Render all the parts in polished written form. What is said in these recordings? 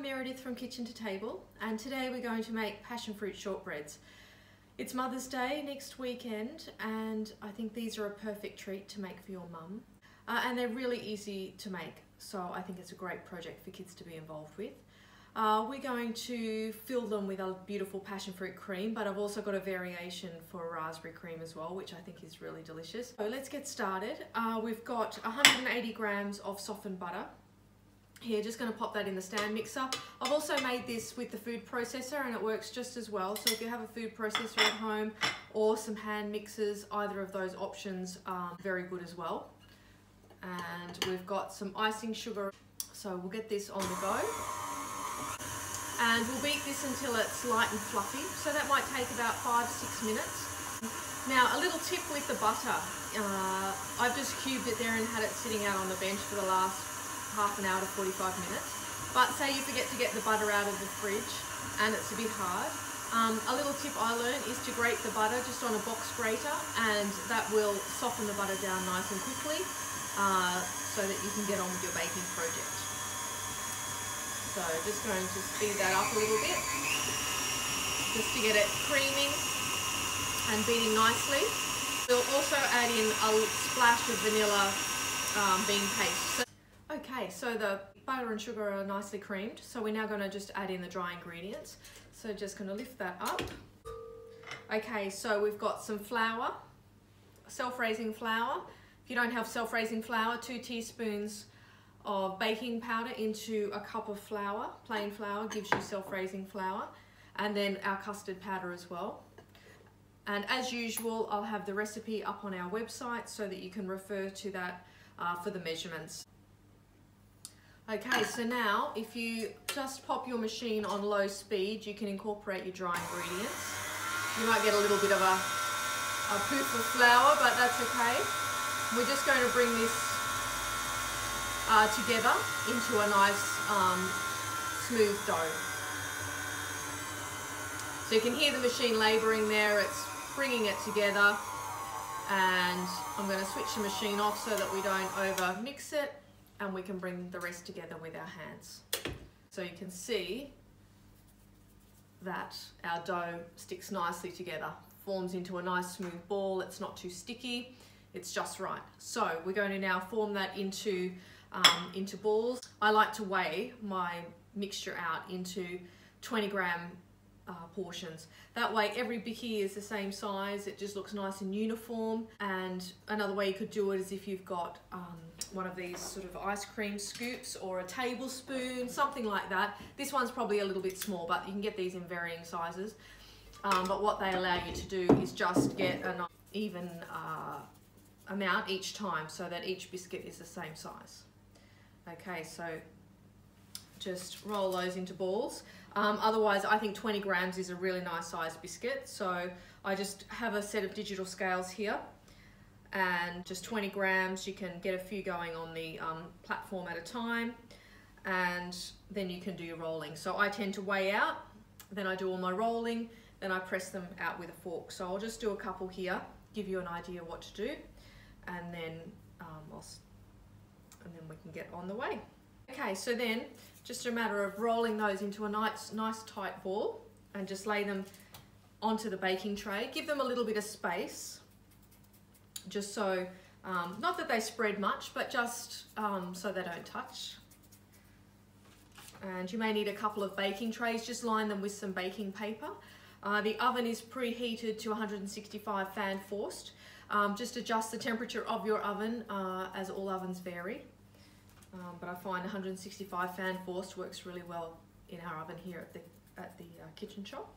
Meredith from Kitchen to Table, and today we're going to make passion fruit shortbreads. It's Mother's Day next weekend, and I think these are a perfect treat to make for your mum. And they're really easy to make, so I think it's a great project for kids to be involved with. We're going to fill them with a beautiful passion fruit cream, but I've also got a variation for raspberry cream as well, which I think is really delicious. So let's get started. We've got 180 grams of softened butter. Here, just going to pop that in the stand mixer. I've also made this with the food processor and it works just as well. So if you have a food processor at home or some hand mixers, either of those options are very good as well. And we've got some icing sugar. So we'll get this on the go. And we'll beat this until it's light and fluffy. So that might take about 5-6 minutes. Now, a little tip with the butter. I've just cubed it there and had it sitting out on the bench for the last half an hour to 45 minutes. But say you forget to get the butter out of the fridge and it's a bit hard. A little tip I learned is to grate the butter just on a box grater, and that will soften the butter down nice and quickly so that you can get on with your baking project. So just going to speed that up a little bit just to get it creaming and beating nicely. We'll also add in a splash of vanilla bean paste. Okay, so the butter and sugar are nicely creamed, so we're now going to just add in the dry ingredients. So just going to lift that up. Okay, so we've got some flour, self-raising flour. If you don't have self-raising flour, 2 teaspoons of baking powder into a cup of flour. Plain flour gives you self-raising flour. And then our custard powder as well. And as usual, I'll have the recipe up on our website so that you can refer to that for the measurements. Okay, so now if you just pop your machine on low speed, you can incorporate your dry ingredients. You might get a little bit of a poof of flour, but that's okay. We're just going to bring this together into a nice smooth dough. So you can hear the machine labouring there, it's bringing it together, and I'm going to switch the machine off so that we don't over mix it, and we can bring the rest together with our hands. So you can see that our dough sticks nicely together, forms into a nice smooth ball. It's not too sticky, it's just right. So we're going to now form that into balls. I like to weigh my mixture out into 20-gram portions. That way every bicky is the same size, it just looks nice and uniform. And another way you could do it is if you've got one of these sort of ice cream scoops or a tablespoon, something like that. This one's probably a little bit small, but you can get these in varying sizes. But what they allow you to do is just get an even amount each time so that each biscuit is the same size. Okay, so just roll those into balls. Otherwise, I think 20 grams is a really nice sized biscuit. So I just have a set of digital scales here, and just 20 grams, you can get a few going on the platform at a time, and then you can do your rolling. So I tend to weigh out, then I do all my rolling, then I press them out with a fork. So I'll just do a couple here, give you an idea what to do, and then we can get on the way. Okay, so then just a matter of rolling those into a nice tight ball and just lay them onto the baking tray. Give them a little bit of space, just so, not that they spread much, but just so they don't touch. And you may need a couple of baking trays, just line them with some baking paper. The oven is preheated to 165 fan forced. Just adjust the temperature of your oven as all ovens vary. But I find 165 fan forced works really well in our oven here at the kitchen shop.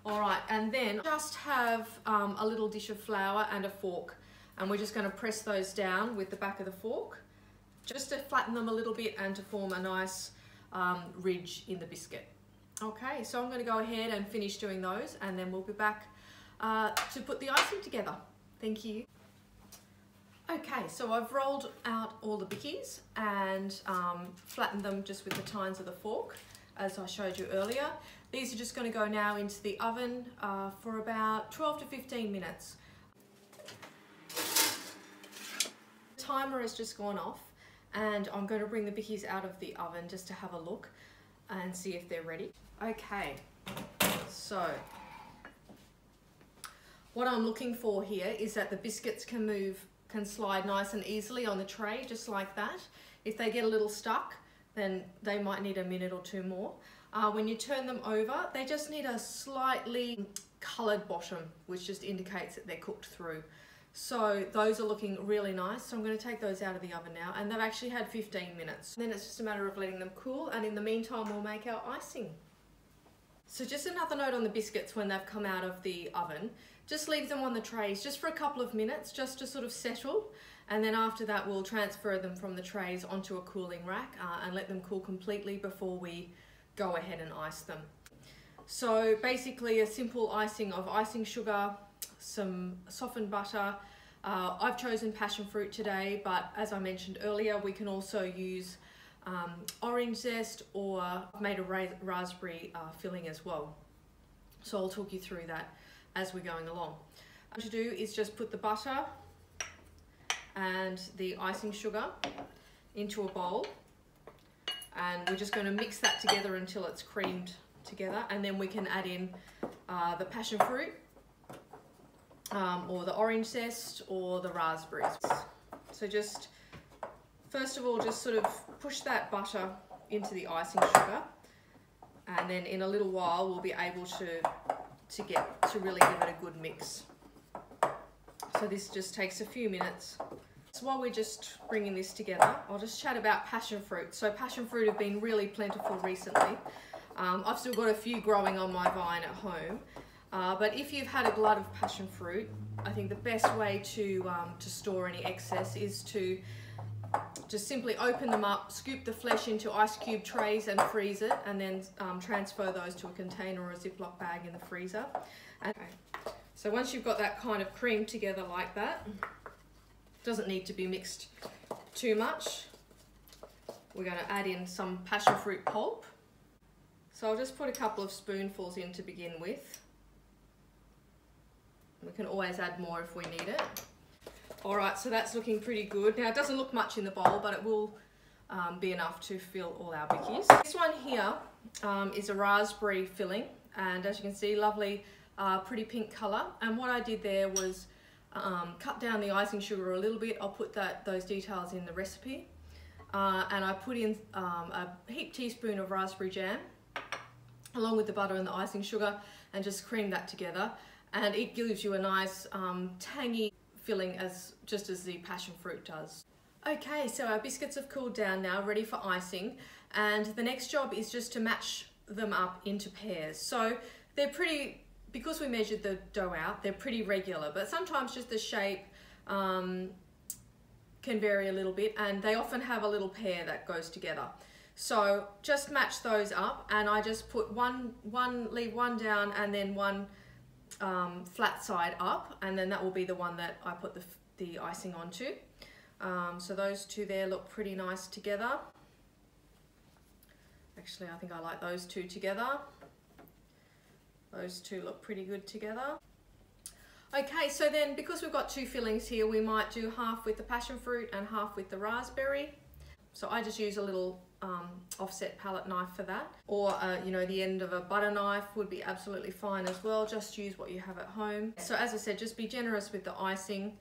All right, and then just have a little dish of flour and a fork, and we're just going to press those down with the back of the fork just to flatten them a little bit and to form a nice ridge in the biscuit. Okay, so I'm going to go ahead and finish doing those, and then we'll be back to put the icing together. Thank you. Okay, so I've rolled out all the bickies and flattened them just with the tines of the fork, as I showed you earlier. These are just going to go now into the oven for about 12 to 15 minutes. The timer has just gone off, and I'm going to bring the bickies out of the oven just to have a look and see if they're ready. Okay, so what I'm looking for here is that the biscuits can slide nice and easily on the tray, just like that. If they get a little stuck, then they might need a minute or two more. When you turn them over, they just need a slightly coloured bottom, which just indicates that they're cooked through. So those are looking really nice. So I'm going to take those out of the oven now, and they've actually had 15 minutes. Then it's just a matter of letting them cool, and in the meantime we'll make our icing. So just another note on the biscuits when they've come out of the oven. Just leave them on the trays just for a couple of minutes, just to sort of settle, and then after that we'll transfer them from the trays onto a cooling rack and let them cool completely before we go ahead and ice them. So basically a simple icing of icing sugar, some softened butter. I've chosen passion fruit today, but as I mentioned earlier, we can also use orange zest, or I've made a raspberry filling as well. So I'll talk you through that as we're going along. What to do is just put the butter and the icing sugar into a bowl, and we're just going to mix that together until it's creamed together, and then we can add in the passion fruit, or the orange zest, or the raspberries. So just first of all, just sort of push that butter into the icing sugar, and then in a little while we'll be able to really give it a good mix. So this just takes a few minutes. So while we're just bringing this together, I'll just chat about passion fruit. So passion fruit have been really plentiful recently. I've still got a few growing on my vine at home, but if you've had a glut of passion fruit, I think the best way to store any excess is to just simply open them up, scoop the flesh into ice cube trays and freeze it, and then transfer those to a container or a Ziploc bag in the freezer. Okay. So once you've got that kind of cream together like that, doesn't need to be mixed too much. We're going to add in some passion fruit pulp. So I'll just put a couple of spoonfuls in to begin with. We can always add more if we need it. Alright, so that's looking pretty good. Now it doesn't look much in the bowl, but it will be enough to fill all our bickies. This one here is a raspberry filling, and as you can see, lovely pretty pink colour. And what I did there was cut down the icing sugar a little bit. I'll put those details in the recipe. And I put in a heaped teaspoon of raspberry jam along with the butter and the icing sugar, and just cream that together, and it gives you a nice tangy filling just as the passion fruit does. Okay, so our biscuits have cooled down now, ready for icing, and the next job is just to match them up into pairs. So they're pretty, because we measured the dough out, they're pretty regular, but sometimes just the shape can vary a little bit, and they often have a little pair that goes together. So just match those up, and I just put leave one down and then one flat side up, and then that will be the one that I put the icing onto. So those two there look pretty nice together. Actually, I think I like those two together. Those two look pretty good together. Okay, so then because we've got two fillings here, we might do half with the passion fruit and half with the raspberry. So I just use a little offset palette knife for that, or you know, the end of a butter knife would be absolutely fine as well. Just use what you have at home. So as I said, just be generous with the icing,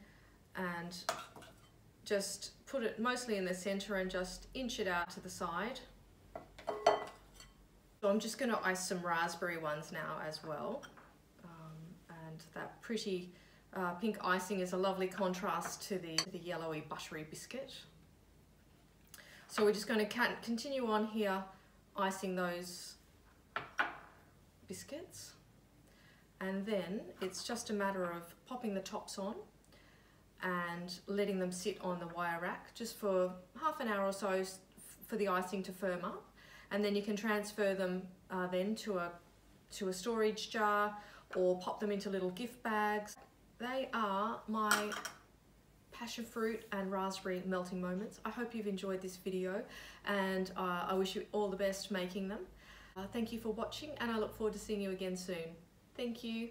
and just put it mostly in the center and just inch it out to the side. So I'm just going to ice some raspberry ones now as well, and that pretty pink icing is a lovely contrast to the yellowy buttery biscuit. So we're just going to continue on here icing those biscuits, and then it's just a matter of popping the tops on and letting them sit on the wire rack just for half an hour or so for the icing to firm up, and then you can transfer them then to a storage jar or pop them into little gift bags. They are my passion fruit and raspberry melting moments. I hope you've enjoyed this video, and I wish you all the best making them. Thank you for watching, and I look forward to seeing you again soon. Thank you.